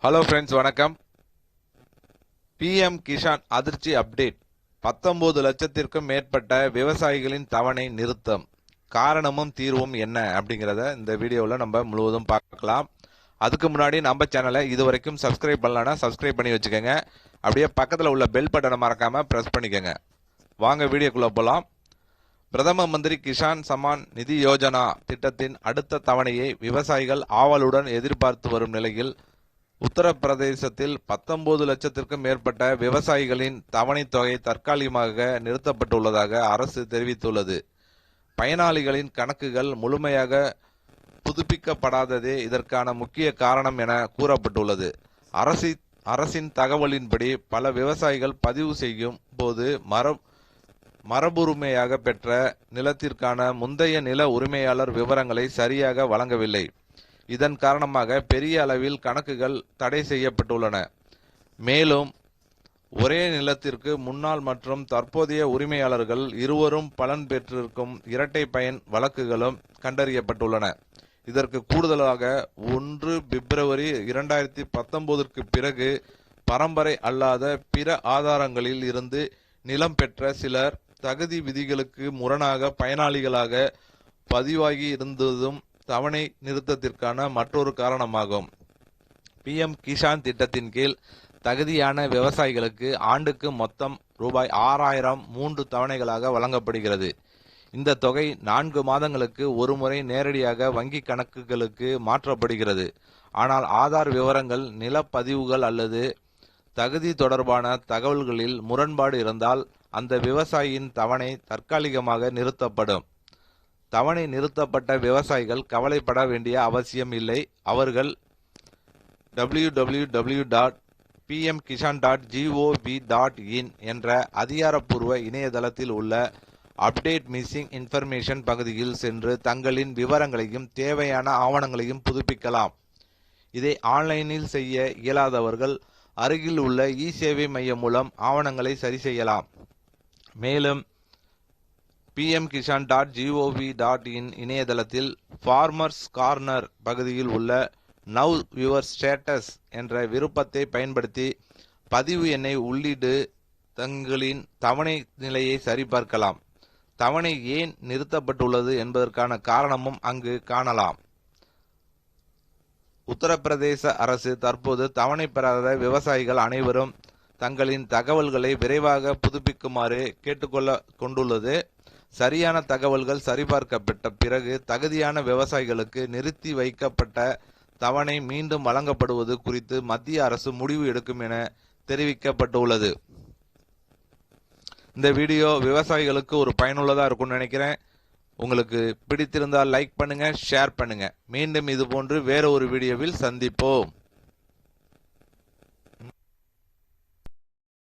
Hello friends, வணக்கம். PM Kisan அதிர்ச்சி update. 19 லட்சத்திற்கும் மேற்பட்ட விவசாயிகளின் தவணை நிறுத்தம். காரணமும் தீர்வும் என்ன அப்படிங்கிறத இந்த வீடியோவில் நம்ம முழுவதும் பார்க்கலாம். அதுக்கு முன்னாடி நம்ம சேனலை இதுவரைக்கும் சப்ஸ்கிரைப் பண்ணலன்னா சப்ஸ்கிரைப் பண்ணி வச்சுக்கோங்க. அப்படியே பக்கத்தில் உள்ள பெல் பட்டனை மறக்காமல் ப்ரெஸ் பண்ணிக்கோங்க. வாங்க வீடியோக்குள்ளே போகலாம். பிரதம மந்திரி கிஷான் சம்மான் நிதி யோஜனா திட்டத்தின் அடுத்த தவணையை விவசாயிகள் ஆவலுடன் எதிர்பார்த்து வரும் நிலையில் உத்தரப்பிரதேசத்தில் 19 லட்சத்திற்கும் மேற்பட்ட விவசாயிகளின் தவணை தொகை தற்காலிகமாக நிறுத்தப்பட்டுள்ளதாக அரசு தெரிவித்துள்ளது. பயனாளிகளின் கணக்குகள் முழுமையாக புதுப்பிக்கப்படாததே இதற்கான முக்கிய காரணம் என கூறப்பட்டுள்ளது. அரசின் தகவலின்படி பல விவசாயிகள் பதிவு செய்யும் போது மரபுரிமையாக பெற்ற நிலத்திற்கான முந்தைய நில உரிமையாளர் விவரங்களை சரியாக வழங்கவில்லை. இதன் காரணமாக பெரிய அளவில் கணக்குகள் தடை செய்யப்பட்டுள்ளன. மேலும் ஒரே நிலத்திற்கு முன்னாள் மற்றும் தற்போதைய உரிமையாளர்கள் இருவரும் பலன் பெற்றிருக்கும் இரட்டை பயன் வழக்குகளும் கண்டறியப்பட்டுள்ளன. இதற்கு கூடுதலாக 1 பிப்ரவரி 2019 பிறகு பரம்பரை அல்லாத பிற ஆதாரங்களில் இருந்து நிலம் பெற்ற சிலர் தகுதி விதிகளுக்கு முரணாக பயனாளிகளாக பதிவாகி இருந்ததும் தவணை நிறுத்தத்திற்கான மற்றொரு காரணமாகும். பிஎம் கிஷான் திட்டத்தின் கீழ் தகுதியான விவசாயிகளுக்கு ஆண்டுக்கு மொத்தம் ரூபாய் 6000 3 தவணைகளாக வழங்கப்படுகிறது. இந்த தொகை 4 மாதங்களுக்கு ஒருமுறை நேரடியாக வங்கி கணக்குகளுக்கு மாற்றப்படுகிறது. ஆனால் ஆதார் விவரங்கள், நிலப்பதிவுகள் அல்லது தகுதி தொடர்பான தகவல்களில் முரண்பாடு இருந்தால் அந்த விவசாயியின் தவணை தற்காலிகமாக நிறுத்தப்படும். தவணை நிறுத்தப்பட்ட விவசாயிகள் கவலைப்பட வேண்டிய அவசியம் இல்லை. அவர்கள் www.pmkishan.gov.in என்ற அதிகாரப்பூர்வ இணையதளத்தில் உள்ள அப்டேட் மிஸ்ஸிங் இன்ஃபர்மேஷன் பகுதியில் சென்று தங்களின் விவரங்களையும் தேவையான ஆவணங்களையும் புதுப்பிக்கலாம். இதை ஆன்லைனில் செய்ய இயலாதவர்கள் அருகில் உள்ள இ-சேவை மையம் மூலம் ஆவணங்களை சரி செய்யலாம். மேலும் pmkishan.gov.in இணையதளத்தில் ஃபார்மர்ஸ் கார்னர் பகுதியில் உள்ள நவ் யுவர் ஸ்டேட்டஸ் என்ற விருப்பத்தை பயன்படுத்தி பதிவு எண்ணை உள்ளிட்டு தங்களின் தவணை நிலையை சரிபார்க்கலாம். தவணை ஏன் நிறுத்தப்பட்டுள்ளது என்பதற்கான காரணமும் அங்கு காணலாம். உத்தரப்பிரதேச அரசு தற்போது தவணை பெறாத விவசாயிகள் அனைவரும் தங்களின் தகவல்களை விரைவாக புதுப்பிக்குமாறு கொண்டுள்ளது. சரியான தகவல்கள் சரிபார்க்கப்பட்ட பிறகு தகுதியான விவசாயிகளுக்கு நிறுத்தி வைக்கப்பட்ட தவணை மீண்டும் வழங்கப்படுவது குறித்து மத்திய அரசு முடிவு எடுக்கும் என தெரிவிக்கப்பட்டுள்ளது. இந்த வீடியோ விவசாயிகளுக்கு ஒரு பயனுள்ளதா இருக்கும்னு நினைக்கிறேன். உங்களுக்கு பிடித்திருந்தால் லைக் பண்ணுங்க, ஷேர் பண்ணுங்க. மீண்டும் இது போன்று வேற ஒரு வீடியோவில் சந்திப்போம்.